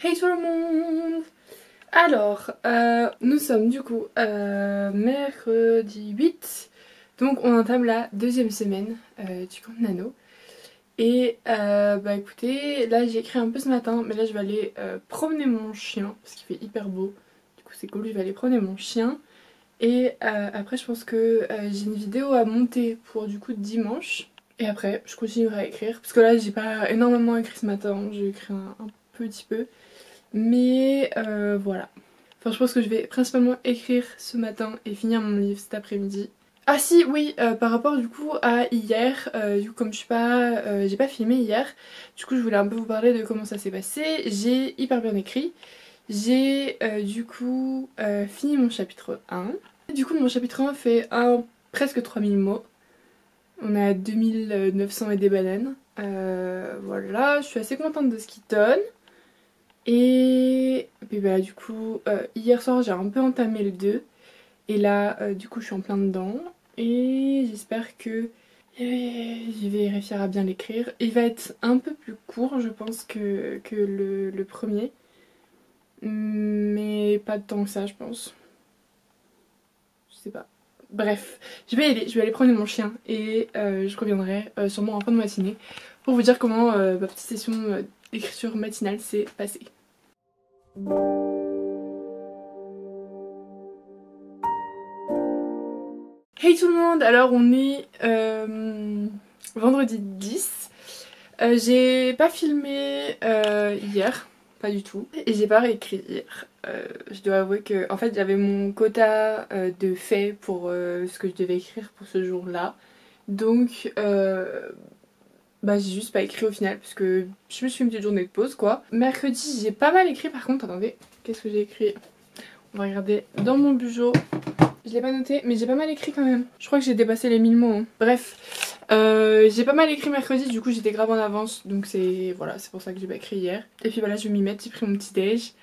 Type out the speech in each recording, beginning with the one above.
Hey tout le monde! Alors, nous sommes du coup mercredi 8, donc on entame la deuxième semaine du camp nano. Et bah écoutez, là j'ai écrit un peu ce matin, mais là je vais aller promener mon chien, parce qu'il fait hyper beau. Du coup c'est cool, je vais aller promener mon chien. Et après je pense que j'ai une vidéo à monter pour du coup dimanche. Et après je continuerai à écrire, parce que là j'ai pas énormément écrit ce matin, j'ai écrit un petit peu. Mais voilà. Enfin, je pense que je vais principalement écrire ce matin et finir mon livre cet après-midi. Ah si, oui, par rapport du coup à hier, du coup comme je suis pas, j'ai pas filmé hier, du coup je voulais un peu vous parler de comment ça s'est passé. J'ai hyper bien écrit. J'ai du coup fini mon chapitre 1. Du coup mon chapitre 1 fait presque 3000 mots. On est à 2900 et des bananes. Voilà, je suis assez contente de ce qu'il donne. Et puis bah du coup hier soir j'ai un peu entamé le 2 et là du coup je suis en plein dedans et j'espère que je vais réussir à bien l'écrire. Il va être un peu plus court je pense que le premier, mais pas tant que ça je pense. Je sais pas. Bref, je vais aller promener mon chien et je reviendrai sûrement en fin de matinée pour vous dire comment ma petite session d'écriture matinale s'est passée. Hey tout le monde, alors on est vendredi 10. J'ai pas filmé hier, pas du tout, et j'ai pas réécrit hier. Je dois avouer que en fait j'avais mon quota de faits pour ce que je devais écrire pour ce jour-là. Donc bah j'ai juste pas écrit au final parce que je me suis fait une petite journée de pause quoi. Mercredi j'ai pas mal écrit par contre, attendez, qu'est-ce que j'ai écrit? On va regarder dans mon bureau. Je l'ai pas noté, mais j'ai pas mal écrit quand même. Je crois que j'ai dépassé les 1000 mots. Hein. Bref, j'ai pas mal écrit mercredi, du coup j'étais grave en avance. Donc c'est voilà, c'est pour ça que j'ai pas écrit hier. Et puis voilà, je vais m'y mettre, j'ai pris mon petit déj.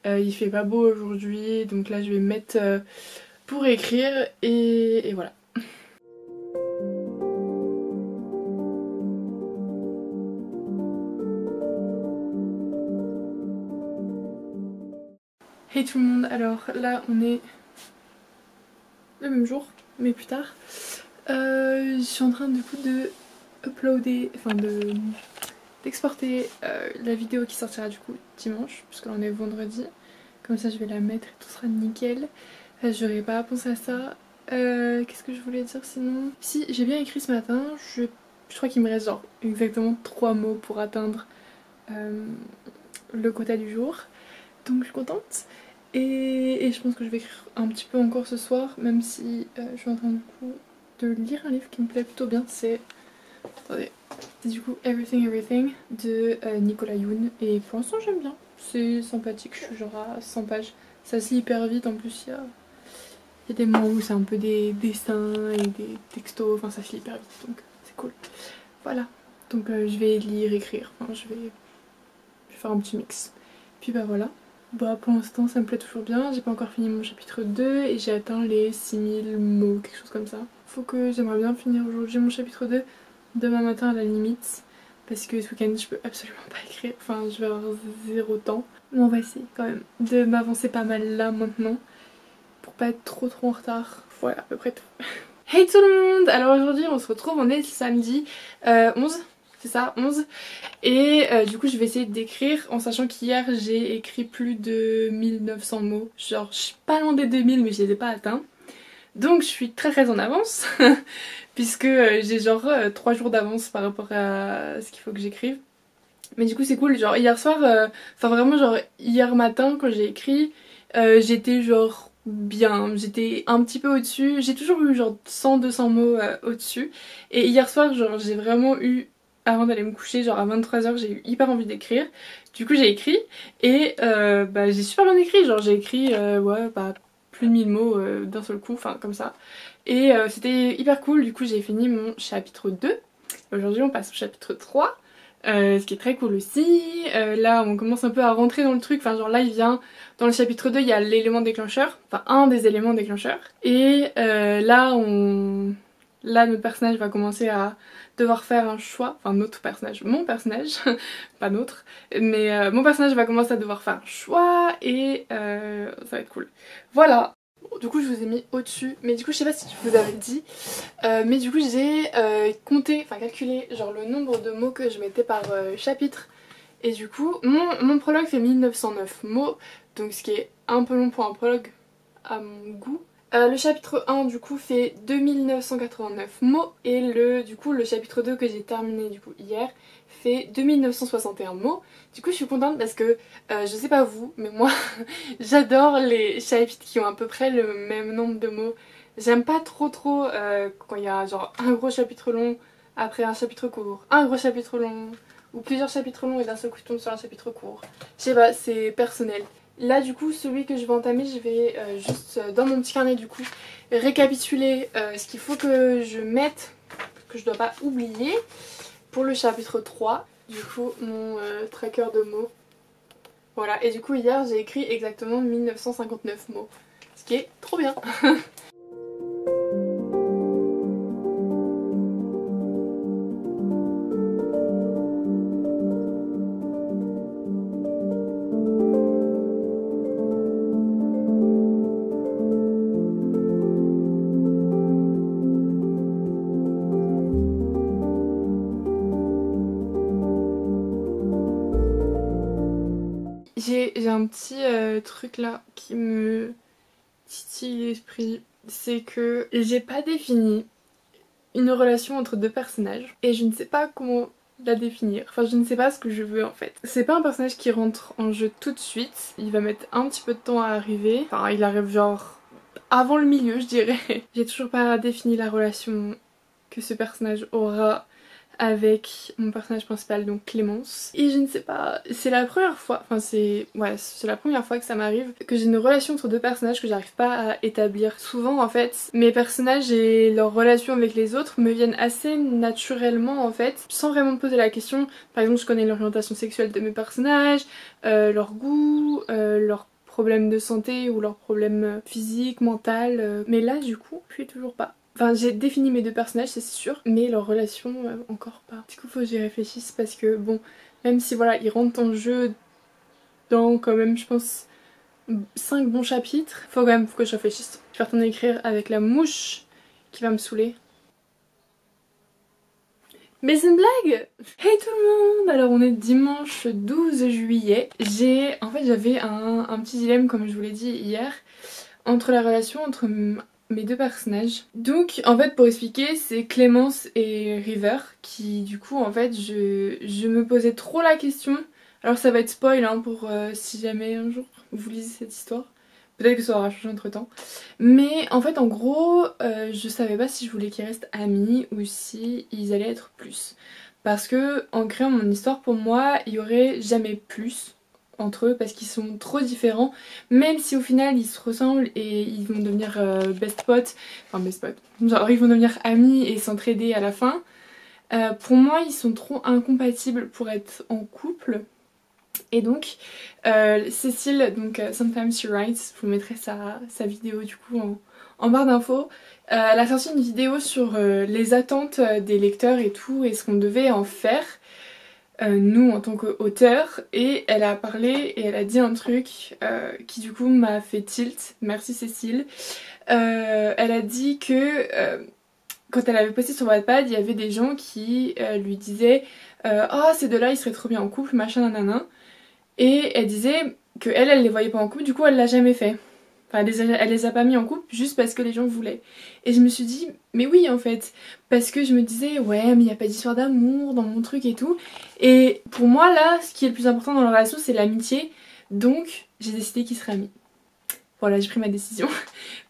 Il fait pas beau aujourd'hui, donc là je vais me mettre pour écrire et voilà. Hey tout le monde, alors là on est le même jour, mais plus tard. Je suis en train du coup de uploader, enfin d'exporter la vidéo qui sortira du coup dimanche, puisque là on est vendredi. Comme ça je vais la mettre et tout sera nickel. J'aurais pas pensé à ça. Qu'est-ce que je voulais dire sinon? Si, j'ai bien écrit ce matin, je crois qu'il me reste genre exactement 3 mots pour atteindre le quota du jour. Donc je suis contente. Et je pense que je vais écrire un petit peu encore ce soir, même si je suis en train du coup de lire un livre qui me plaît plutôt bien. C'est... Attendez. C'est du coup Everything Everything de Nicolas Yoon. Et pour l'instant j'aime bien. C'est sympathique, je suis genre à 100 pages. Ça se lit hyper vite, en plus il y a des moments où c'est un peu des dessins et des textos. Enfin ça se lit hyper vite, donc c'est cool. Voilà. Donc je vais lire, écrire. Enfin je vais faire un petit mix. Puis bah voilà. Bah pour l'instant ça me plaît toujours bien, j'ai pas encore fini mon chapitre 2 et j'ai atteint les 6000 mots, quelque chose comme ça. Faut que j'aimerais bien finir aujourd'hui mon chapitre 2, demain matin à la limite, parce que ce week-end je peux absolument pas écrire, enfin je vais avoir zéro temps. Mais on va essayer quand même de m'avancer pas mal là maintenant, pour pas être trop en retard. Voilà à peu près tout. Hey tout le monde! Alors aujourd'hui on se retrouve, on est le samedi 11. C'est ça, 11. Et du coup je vais essayer d'écrire en sachant qu'hier j'ai écrit plus de 1900 mots. Genre je suis pas loin des 2000 mais je les ai pas atteints. Donc je suis très en avance puisque j'ai genre 3 jours d'avance par rapport à ce qu'il faut que j'écrive. Mais du coup c'est cool, genre hier soir, enfin vraiment genre hier matin quand j'ai écrit, j'étais genre bien, j'étais un petit peu au-dessus. J'ai toujours eu genre 100-200 mots au-dessus. Et hier soir genre j'ai vraiment eu... Avant d'aller me coucher, genre à 23h, j'ai eu hyper envie d'écrire. Du coup j'ai écrit et bah, j'ai super bien écrit, genre j'ai écrit ouais, bah, plus de 1000 mots d'un seul coup, enfin comme ça. Et c'était hyper cool, du coup j'ai fini mon chapitre 2. Aujourd'hui on passe au chapitre 3. Ce qui est très cool aussi. Là on commence un peu à rentrer dans le truc, enfin genre là il vient, dans le chapitre 2 il y a l'élément déclencheur, enfin un des éléments déclencheurs. Et là là notre personnage va commencer à devoir faire un choix, enfin notre personnage, mon personnage, pas notre, mais mon personnage va commencer à devoir faire un choix et ça va être cool. Voilà. Du coup je vous ai mis au-dessus, mais du coup je sais pas si je vous avais dit, mais du coup j'ai compté, enfin calculé genre le nombre de mots que je mettais par chapitre. Et du coup mon prologue fait 1909 mots, donc ce qui est un peu long pour un prologue à mon goût. Le chapitre 1 du coup fait 2989 mots et du coup le chapitre 2 que j'ai terminé du coup hier fait 2961 mots. Du coup je suis contente parce que je sais pas vous mais moi j'adore les chapitres qui ont à peu près le même nombre de mots. J'aime pas trop quand il y a genre un gros chapitre long après un chapitre court, un gros chapitre long ou plusieurs chapitres longs et d'un seul coup je tombe sur un chapitre court. Je sais pas, c'est personnel. Là du coup celui que je vais entamer je vais juste dans mon petit carnet du coup récapituler ce qu'il faut que je mette, que je dois pas oublier pour le chapitre 3. Du coup mon tracker de mots. Voilà et du coup hier j'ai écrit exactement 1959 mots. Ce qui est trop bien. J'ai un petit truc là qui me titille l'esprit, c'est que j'ai pas défini une relation entre deux personnages et je ne sais pas comment la définir, enfin je ne sais pas ce que je veux en fait. C'est pas un personnage qui rentre en jeu tout de suite, il va mettre un petit peu de temps à arriver, enfin il arrive genre avant le milieu je dirais. J'ai toujours pas défini la relation que ce personnage aura avec mon personnage principal, donc Clémence. Et je ne sais pas, c'est la première fois, enfin c'est la première fois que ça m'arrive, que j'ai une relation entre deux personnages que j'arrive pas à établir. Souvent en fait, mes personnages et leurs relations avec les autres me viennent assez naturellement en fait, sans vraiment me poser la question. Par exemple, je connais l'orientation sexuelle de mes personnages, leur goût, leurs problèmes de santé ou leurs problèmes physiques, mentaux, mais là du coup, je suis toujours pas. Enfin, j'ai défini mes deux personnages, c'est sûr, mais leur relation, encore pas. Du coup, faut que j'y réfléchisse parce que, bon, même si voilà, ils rentrent en jeu dans quand même, je pense, 5 bons chapitres, faut que je réfléchisse. Je vais retourner écrire avec la mouche qui va me saouler. Mais c'est une blague! Hey tout le monde! Alors on est dimanche 12 juillet. J'avais un petit dilemme, comme je vous l'ai dit hier, entre la relation entre mes deux personnages. Donc en fait pour expliquer c'est Clémence et River qui du coup en fait je me posais trop la question. Alors ça va être spoil hein, pour si jamais un jour vous lisez cette histoire. Peut-être que ça aura changé entre temps. Mais en fait en gros je savais pas si je voulais qu'ils restent amis ou si ils allaient être plus. Parce que en créant mon histoire pour moi il y aurait jamais plus entre eux parce qu'ils sont trop différents, même si au final ils se ressemblent et ils vont devenir best potes, enfin best potes, genre ils vont devenir amis et s'entraider à la fin. Pour moi ils sont trop incompatibles pour être en couple. Et donc Cécile, donc Sometimes She Writes, je vous mettrai sa vidéo du coup en barre d'infos. Elle a sorti une vidéo sur les attentes des lecteurs et tout et ce qu'on devait en faire. Nous en tant qu'auteur et elle a parlé et elle a dit un truc qui du coup m'a fait tilt, merci Cécile. Elle a dit que quand elle avait posté sur Wattpad il y avait des gens qui lui disaient oh ces deux là ils seraient trop bien en couple machin nanana et elle disait que elle les voyait pas en couple du coup elle l'a jamais fait. Enfin, elle les a pas mis en couple juste parce que les gens voulaient. Et je me suis dit, mais oui en fait, parce que je me disais, ouais mais il n'y a pas d'histoire d'amour dans mon truc et tout. Et pour moi là, ce qui est le plus important dans la relation c'est l'amitié. Donc j'ai décidé qu'ils seraient amis. Voilà, j'ai pris ma décision.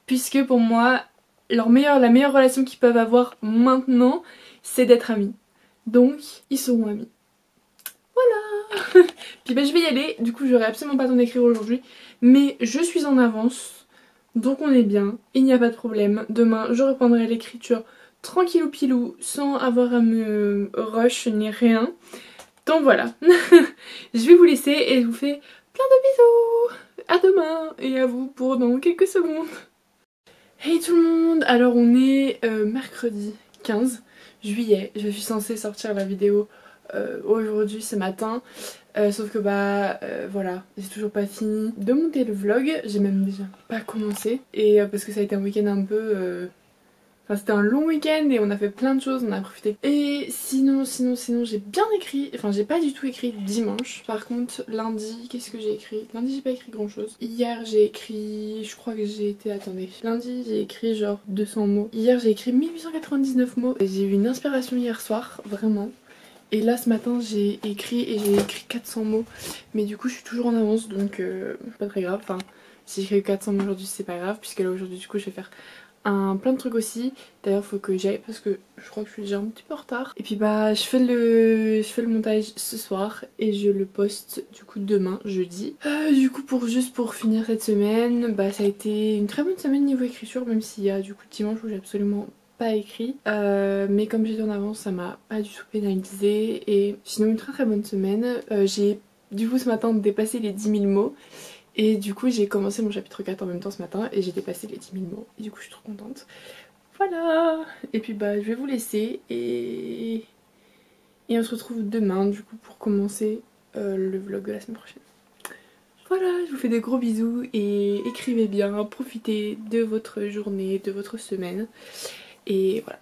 Puisque pour moi, la meilleure relation qu'ils peuvent avoir maintenant, c'est d'être amis. Donc ils seront amis. Voilà. Puis bah je vais y aller, du coup j'aurai absolument pas le temps d'écrire aujourd'hui. Mais je suis en avance, donc on est bien, il n'y a pas de problème. Demain je reprendrai l'écriture tranquillou pilou, sans avoir à me rush ni rien. Donc voilà, je vais vous laisser et je vous fais plein de bisous. À demain et à vous pour dans quelques secondes. Hey tout le monde, alors on est mercredi 15 juillet. Je suis censée sortir la vidéo aujourd'hui ce matin. Sauf que voilà, j'ai toujours pas fini de monter le vlog. J'ai même déjà pas commencé. Et parce que ça a été un week-end un peu... Enfin c'était un long week-end et on a fait plein de choses, on a profité. Et sinon j'ai bien écrit, enfin j'ai pas du tout écrit dimanche. Par contre lundi, qu'est-ce que j'ai écrit? Lundi j'ai pas écrit grand chose. Hier j'ai écrit, je crois que j'ai été, attendez. Lundi j'ai écrit genre 200 mots. Hier j'ai écrit 1899 mots. J'ai eu une inspiration hier soir, vraiment. Et là ce matin j'ai écrit 400 mots. Mais du coup je suis toujours en avance donc pas très grave. Enfin si j'écris 400 mots aujourd'hui c'est pas grave puisque là aujourd'hui du coup je vais faire plein de trucs aussi. D'ailleurs faut que j'aille parce que je crois que je suis déjà un petit peu en retard. Et puis je fais le montage ce soir et je le poste du coup demain jeudi. Du coup pour finir cette semaine, ça a été une très bonne semaine niveau écriture, même s'il y a du coup dimanche où j'ai absolument pas écrit. Mais comme j'étais en avance ça m'a pas du tout pénalisé. Et sinon une très bonne semaine. J'ai du coup ce matin dépassé les 10 000 mots. Et du coup j'ai commencé mon chapitre 4 en même temps ce matin et j'ai dépassé les 10 000 mots. Et du coup je suis trop contente. Voilà. Et puis je vais vous laisser et on se retrouve demain du coup pour commencer le vlog de la semaine prochaine. Voilà, je vous fais des gros bisous et écrivez bien, profitez de votre journée, de votre semaine. Et voilà.